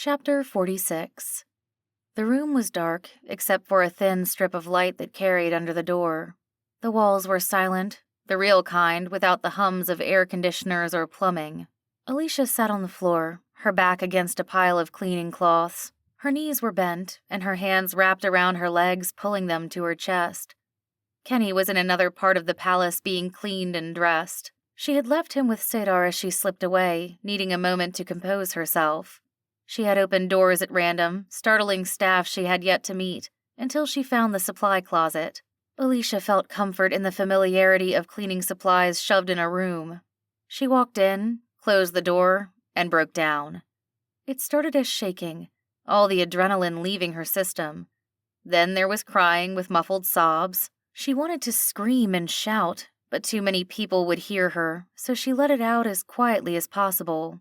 Chapter 46. The room was dark, except for a thin strip of light that carried under the door. The walls were silent, the real kind, without the hums of air conditioners or plumbing. Alicia sat on the floor, her back against a pile of cleaning cloths. Her knees were bent, and her hands wrapped around her legs, pulling them to her chest. Kenny was in another part of the palace being cleaned and dressed. She had left him with Cedar as she slipped away, needing a moment to compose herself. She had opened doors at random, startling staff she had yet to meet, until she found the supply closet. Alicia felt comfort in the familiarity of cleaning supplies shoved in a room. She walked in, closed the door, and broke down. It started as shaking, all the adrenaline leaving her system. Then there was crying with muffled sobs. She wanted to scream and shout, but too many people would hear her, so she let it out as quietly as possible.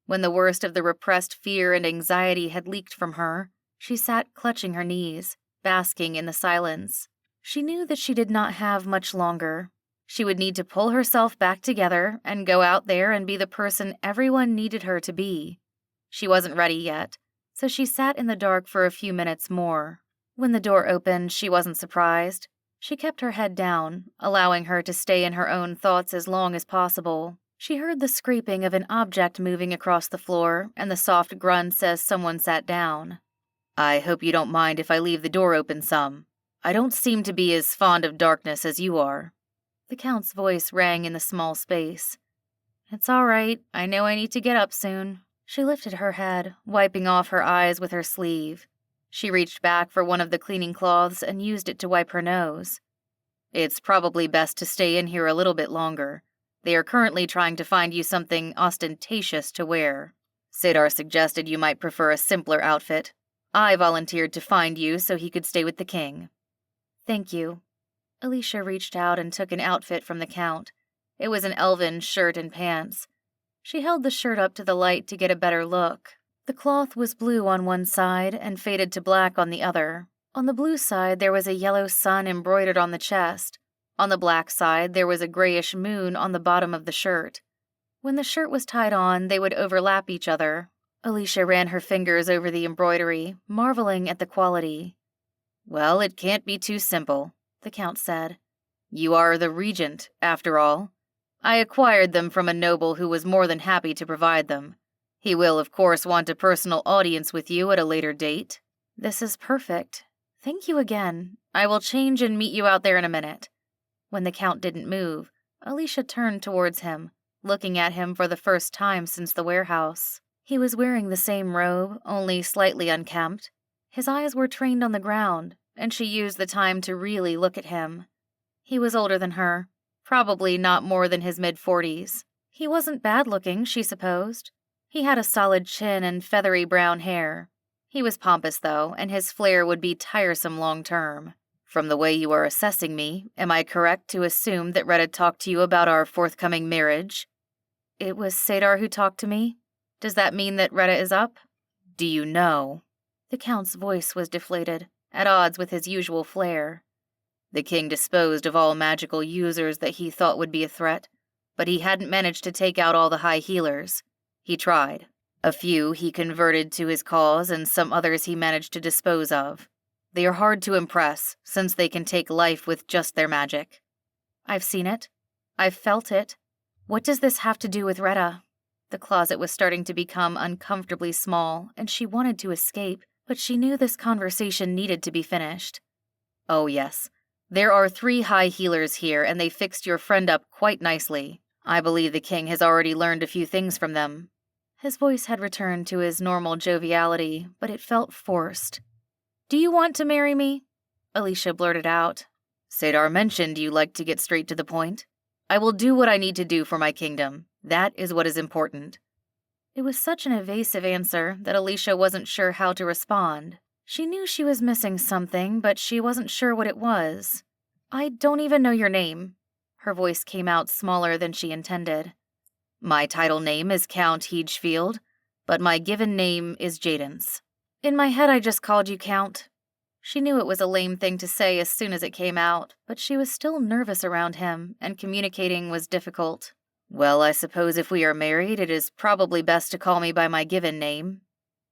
When the worst of the repressed fear and anxiety had leaked from her, she sat clutching her knees, basking in the silence. She knew that she did not have much longer. She would need to pull herself back together and go out there and be the person everyone needed her to be. She wasn't ready yet, so she sat in the dark for a few minutes more. When the door opened, she wasn't surprised. She kept her head down, allowing her to stay in her own thoughts as long as possible. She heard the scraping of an object moving across the floor and the soft grunts as someone sat down. "I hope you don't mind if I leave the door open some. I don't seem to be as fond of darkness as you are." The Count's voice rang in the small space. "It's all right. I know I need to get up soon." She lifted her head, wiping off her eyes with her sleeve. She reached back for one of the cleaning cloths and used it to wipe her nose. "It's probably best to stay in here a little bit longer. They are currently trying to find you something ostentatious to wear. Cedar suggested you might prefer a simpler outfit. I volunteered to find you so he could stay with the king." "Thank you." Alicia reached out and took an outfit from the Count. It was an elven shirt and pants. She held the shirt up to the light to get a better look. The cloth was blue on one side and faded to black on the other. On the blue side there was a yellow sun embroidered on the chest. On the black side there was a grayish moon on the bottom of the shirt. When the shirt was tied on, they would overlap each other. Alicia ran her fingers over the embroidery, marveling at the quality. "Well, it can't be too simple," the Count said. "You are the regent, after all. I acquired them from a noble who was more than happy to provide them. He will, of course, want a personal audience with you at a later date." "This is perfect. Thank you again. I will change and meet you out there in a minute." When the Count didn't move, Alicia turned towards him, looking at him for the first time since the warehouse. He was wearing the same robe, only slightly unkempt. His eyes were trained on the ground, and she used the time to really look at him. He was older than her, probably not more than his mid-40s. He wasn't bad-looking, she supposed. He had a solid chin and feathery brown hair. He was pompous, though, and his flair would be tiresome long-term. "From the way you are assessing me, am I correct to assume that Retta talked to you about our forthcoming marriage?" "It was Cedar who talked to me. Does that mean that Retta is up?" "Do you know?" The Count's voice was deflated, at odds with his usual flair. "The king disposed of all magical users that he thought would be a threat, but he hadn't managed to take out all the high healers. He tried. A few he converted to his cause, and some others he managed to dispose of. They are hard to impress, since they can take life with just their magic." "I've seen it. I've felt it. What does this have to do with Retta?" The closet was starting to become uncomfortably small, and she wanted to escape, but she knew this conversation needed to be finished. "Oh yes. There are 3 high healers here, and they fixed your friend up quite nicely. I believe the king has already learned a few things from them." His voice had returned to his normal joviality, but it felt forced. "Do you want to marry me?" Alicia blurted out. "Cedar mentioned you like to get straight to the point. I will do what I need to do for my kingdom. That is what is important." It was such an evasive answer that Alicia wasn't sure how to respond. She knew she was missing something, but she wasn't sure what it was. "I don't even know your name." Her voice came out smaller than she intended. "My title name is Count Hegefield, but my given name is Jadens." "In my head I just called you Count." She knew it was a lame thing to say as soon as it came out, but she was still nervous around him, and communicating was difficult. "Well, I suppose if we are married, it is probably best to call me by my given name."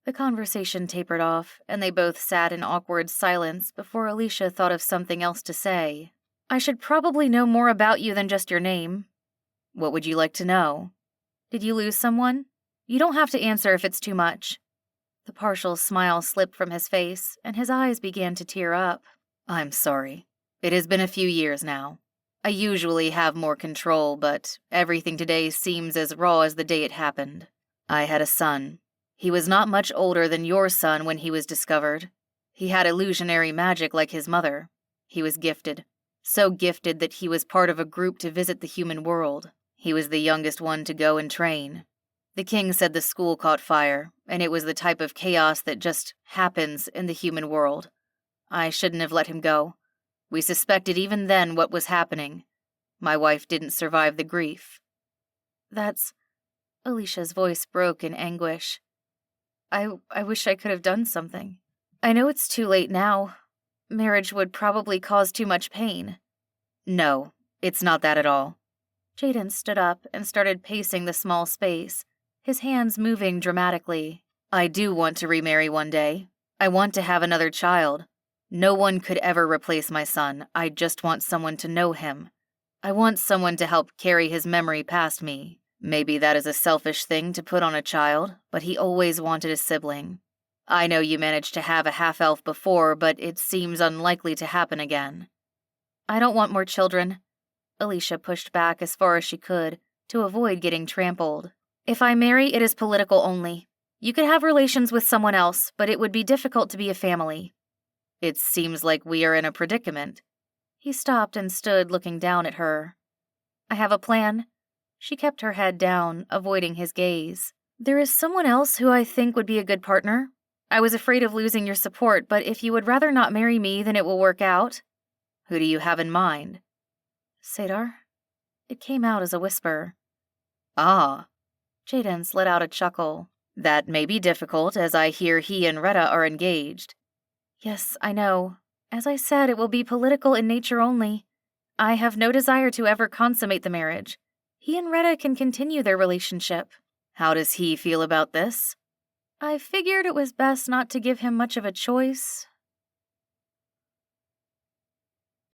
The conversation tapered off, and they both sat in awkward silence before Alicia thought of something else to say. I should probably know more about you than just your name. What would you like to know? Did you lose someone? You don't have to answer if it's too much. The partial smile slipped from his face, and his eyes began to tear up. I'm sorry. It has been a few years now. I usually have more control, but everything today seems as raw as the day it happened. I had a son. He was not much older than your son when he was discovered. He had illusionary magic like his mother. He was gifted. So gifted that he was part of a group to visit the human world. He was the youngest one to go and train. The king said the school caught fire, and it was the type of chaos that just happens in the human world. I shouldn't have let him go. We suspected even then what was happening. My wife didn't survive the grief. That's... Alicia's voice broke in anguish. I wish I could have done something. I know it's too late now. Marriage would probably cause too much pain. No, it's not that at all. Jaden stood up and started pacing the small space, his hands moving dramatically. I do want to remarry one day. I want to have another child. No one could ever replace my son. I just want someone to know him. I want someone to help carry his memory past me. Maybe that is a selfish thing to put on a child, but he always wanted a sibling. I know you managed to have a half-elf before, but it seems unlikely to happen again. I don't want more children. Alicia pushed back as far as she could, to avoid getting trampled. If I marry, it is political only. You could have relations with someone else, but it would be difficult to be a family. It seems like we are in a predicament. He stopped and stood looking down at her. I have a plan. She kept her head down, avoiding his gaze. There is someone else who I think would be a good partner. I was afraid of losing your support, but if you would rather not marry me, then it will work out. Who do you have in mind? Sadar? It came out as a whisper. Ah. Jaden let out a chuckle. That may be difficult, as I hear he and Retta are engaged. Yes, I know. As I said, it will be political in nature only. I have no desire to ever consummate the marriage. He and Retta can continue their relationship. How does he feel about this? I figured it was best not to give him much of a choice,